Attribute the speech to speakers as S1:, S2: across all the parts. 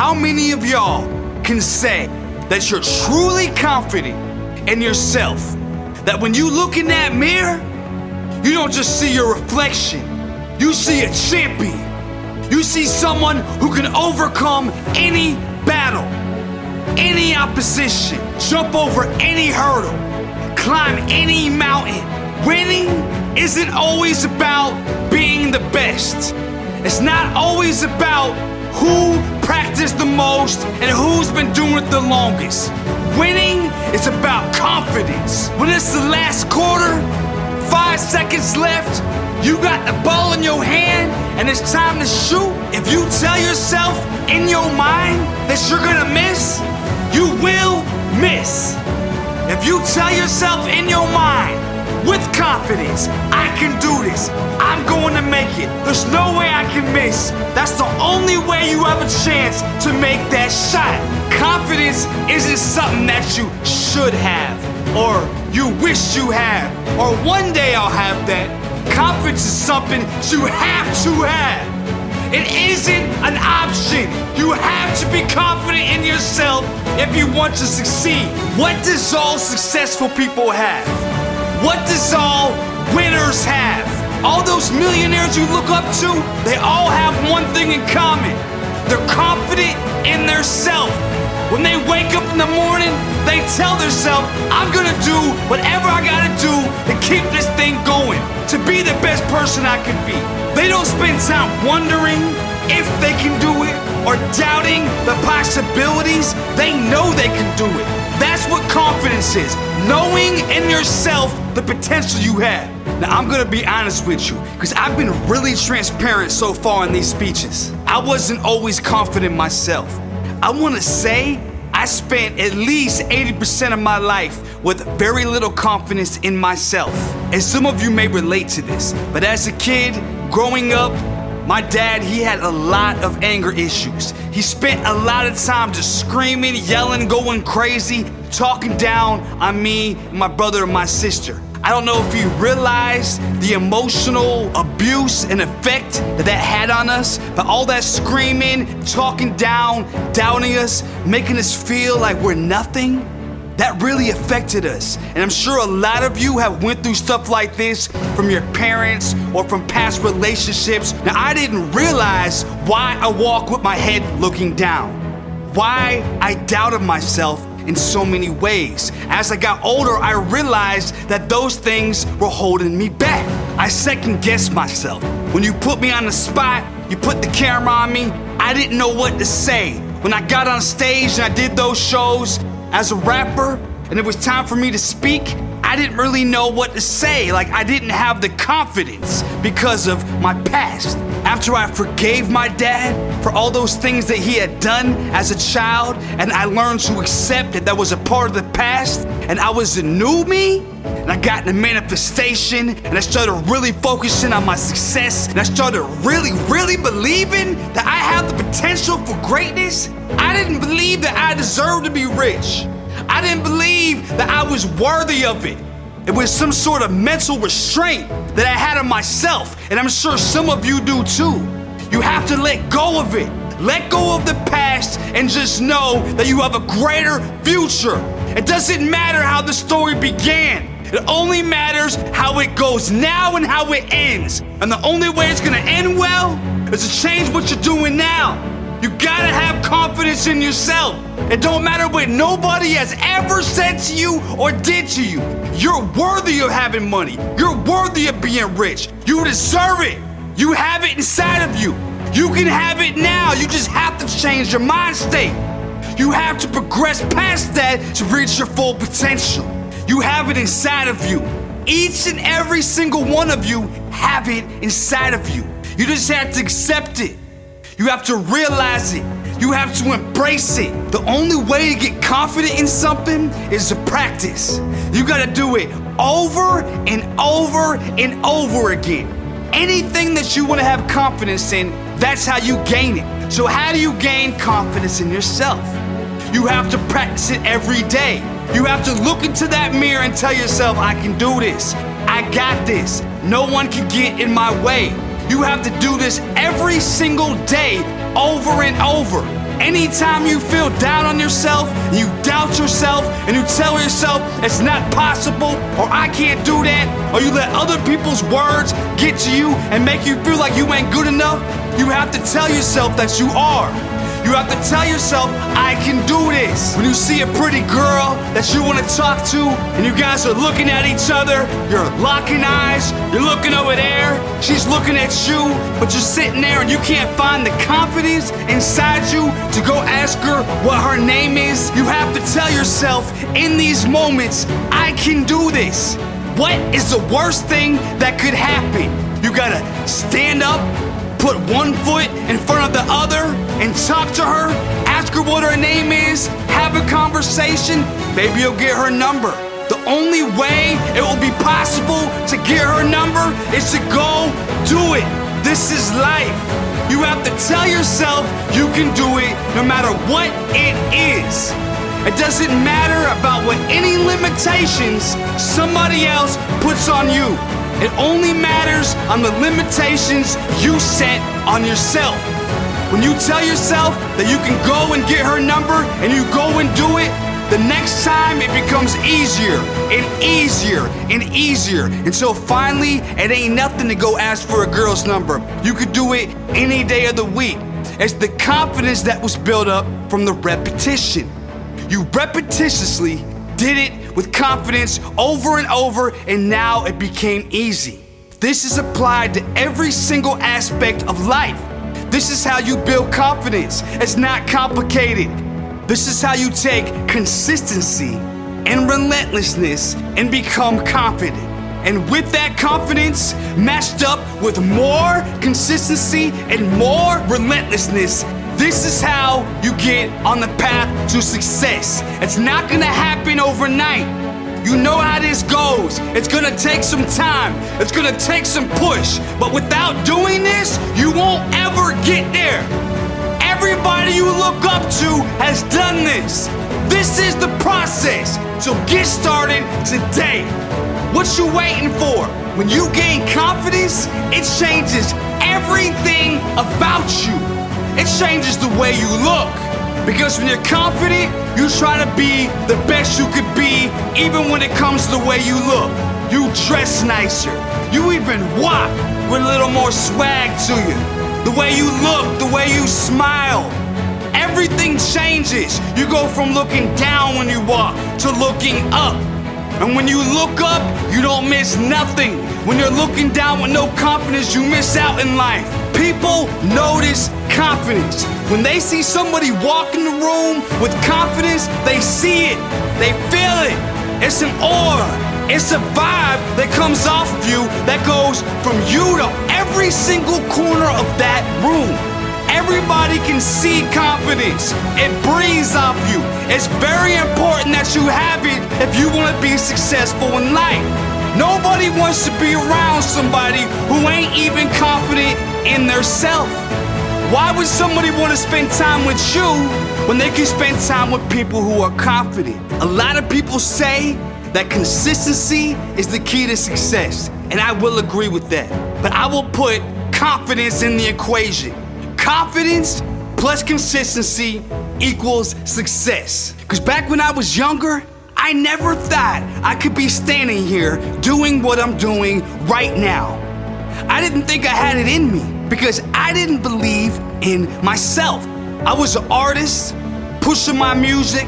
S1: how many of y'all can say that you're truly confident in yourself? That when you look in that mirror, you don't just see your reflection, you see a champion. You see someone who can overcome any battle, any opposition, jump over any hurdle, climb any mountain. Winning isn't always about being the best. It's not always about who practiced the most and who's been doing it the longest. Winning is about confidence. When it's the last quarter, 5 seconds left, you got the ball in your hand and it's time to shoot. If you tell yourself in your mind that you're gonna miss, you will miss. If you tell yourself in your mind with confidence, I can do this, I'm going to make it, there's no way I can miss, that's the only way you have a chance to make that shot. Confidence isn't something that you should have, or you wish you had, or one day I'll have that. Confidence is something you have to have. It isn't an option. You have to be confident in yourself if you want to succeed. What does all successful people have? What does all winners have? All those millionaires you look up to, they all have one thing in common. They're confident in their self. When they wake up in the morning, they tell themselves, I'm gonna do whatever I gotta do to keep this thing going, to be the best person I can be. They don't spend time wondering if they can do it or doubting the possibilities. They know they can do it. That's what confidence is, knowing in yourself the potential you have. Now, I'm gonna be honest with you, because I've been really transparent so far in these speeches. I wasn't always confident myself. I wanna say I spent at least 80% of my life with very little confidence in myself. And some of you may relate to this, but as a kid, growing up, my dad, he had a lot of anger issues. He spent a lot of time just screaming, yelling, going crazy, talking down on me, my brother, and my sister. I don't know if you realize the emotional abuse and effect that had on us, but all that screaming, talking down, doubting us, making us feel like we're nothing, that really affected us. And I'm sure a lot of you have went through stuff like this from your parents or from past relationships. Now, I didn't realize why I walk with my head looking down, why I doubted myself in so many ways. As I got older, I realized that those things were holding me back. I second-guessed myself. When you put me on the spot, you put the camera on me, I didn't know what to say. When I got on stage and I did those shows as a rapper, and it was time for me to speak, I didn't really know what to say. Like, I didn't have the confidence because of my past. After I forgave my dad for all those things that he had done as a child, and I learned to accept that that was a part of the past, and I was a new me, and I got into manifestation, and I started really focusing on my success, and I started really believing that I have the potential for greatness. I didn't believe that I deserved to be rich. I didn't believe that I was worthy of it. It was some sort of mental restraint that I had on myself, and I'm sure some of you do too. You have to let go of it. Let go of the past and just know that you have a greater future. It doesn't matter how the story began. It only matters how it goes now and how it ends. And the only way it's gonna end well is to change what you're doing now. You gotta have confidence in yourself. It don't matter what nobody has ever said to you or did to you. You're worthy of having money. You're worthy of being rich. You deserve it. You have it inside of you. You can have it now. You just have to change your mind state. You have to progress past that to reach your full potential. You have it inside of you. Each and every single one of you have it inside of you. You just have to accept it. You have to realize it. You have to embrace it. The only way to get confident in something is to practice. You gotta do it over and over and over again. Anything that you wanna have confidence in, that's how you gain it. So how do you gain confidence in yourself? You have to practice it every day. You have to look into that mirror and tell yourself, I can do this. I got this. No one can get in my way. You have to do this every single day over and over. Anytime you feel down on yourself, you doubt yourself, and you tell yourself it's not possible, or I can't do that, or you let other people's words get to you and make you feel like you ain't good enough, you have to tell yourself that you are. You have to tell yourself, I can do this. When you see a pretty girl that you want to talk to, and you guys are looking at each other, you're locking eyes, you're looking over there, she's looking at you, but you're sitting there and you can't find the confidence inside you to go ask her what her name is. You have to tell yourself in these moments, I can do this. What is the worst thing that could happen? You gotta stand up, put one foot in front of the other and talk to her, ask her what her name is, have a conversation, maybe you'll get her number. The only way it will be possible to get her number is to go do it. This is life. You have to tell yourself you can do it no matter what it is. It doesn't matter about what any limitations somebody else puts on you. It only matters on the limitations you set on yourself. When you tell yourself that you can go and get her number and you go and do it, the next time it becomes easier and easier and easier until finally it ain't nothing to go ask for a girl's number. You could do it any day of the week. It's the confidence that was built up from the repetition. You repetitiously did it with confidence over and over, and now it became easy. This is applied to every single aspect of life. This is how you build confidence. It's not complicated. This is how you take consistency and relentlessness and become confident. And with that confidence matched up with more consistency and more relentlessness, this is how you get on the path to success. It's not gonna happen overnight. You know how this goes. It's gonna take some time. It's gonna take some push. But without doing this, you won't ever get there. Everybody you look up to has done this. This is the process. So get started today. What you waiting for? When you gain confidence, it changes everything about you. It changes the way you look. Because when you're confident, you try to be the best you could be, even when it comes to the way you look. You dress nicer. You even walk with a little more swag to you. The way you look, the way you smile. Everything changes. You go from looking down when you walk to looking up. And when you look up, you don't miss nothing. When you're looking down with no confidence, you miss out in life. People notice confidence. When they see somebody walk in the room with confidence, they see it, they feel it. It's an aura, it's a vibe that comes off of you that goes from you to every single corner of that room. Everybody can see confidence. It breathes off you. It's very important that you have it if you want to be successful in life. Nobody wants to be around somebody who ain't even confident in their self. Why would somebody want to spend time with you when they can spend time with people who are confident? A lot of people say that consistency is the key to success, and I will agree with that. But I will put confidence in the equation. Confidence plus consistency equals success. Because back when I was younger, I never thought I could be standing here doing what I'm doing right now. I didn't think I had it in me because I didn't believe in myself. I was an artist, pushing my music,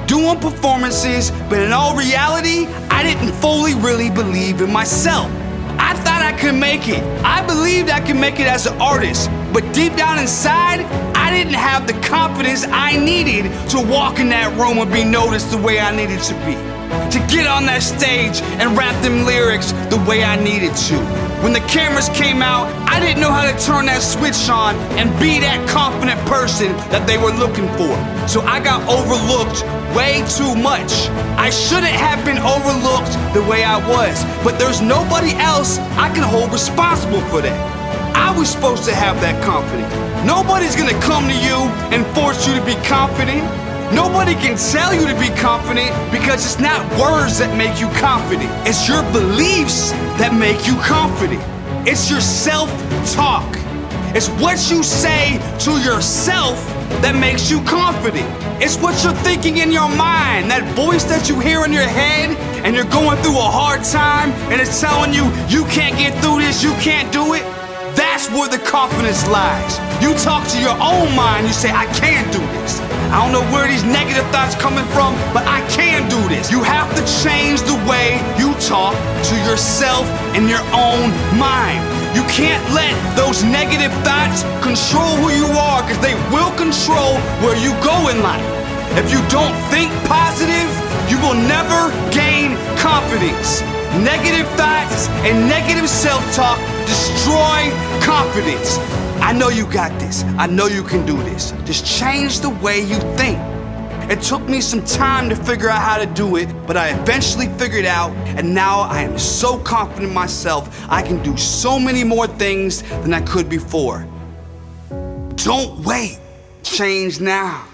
S1: doing performances, but in all reality, I didn't fully really believe in myself. I thought I could make it. I believed I could make it as an artist, but deep down inside, I didn't have the confidence I needed to walk in that room and be noticed the way I needed to be. To get on that stage and rap them lyrics the way I needed to. When the cameras came out, I didn't know how to turn that switch on and be that confident person that they were looking for. So I got overlooked way too much. I shouldn't have been overlooked the way I was, but there's nobody else I can hold responsible for that. I was supposed to have that confidence. Nobody's gonna come to you and force you to be confident. Nobody can tell you to be confident because it's not words that make you confident. It's your beliefs that make you confident. It's your self-talk. It's what you say to yourself that makes you confident. It's what you're thinking in your mind, that voice that you hear in your head, and you're going through a hard time, and it's telling you, you can't get through this, you can't do it. That's where the confidence lies. You talk to your own mind, you say, I can do this. I don't know where these negative thoughts coming from, but I can do this. You have to change the way you talk to yourself in your own mind. You can't let those negative thoughts control who you are, because they will control where you go in life. If you don't think positive, you will never gain confidence. Negative thoughts and negative self-talk destroy confidence. I know you got this. I know you can do this. Just change the way you think. It took me some time to figure out how to do it, but I eventually figured out, and now I am so confident in myself, I can do so many more things than I could before. Don't wait. Change now.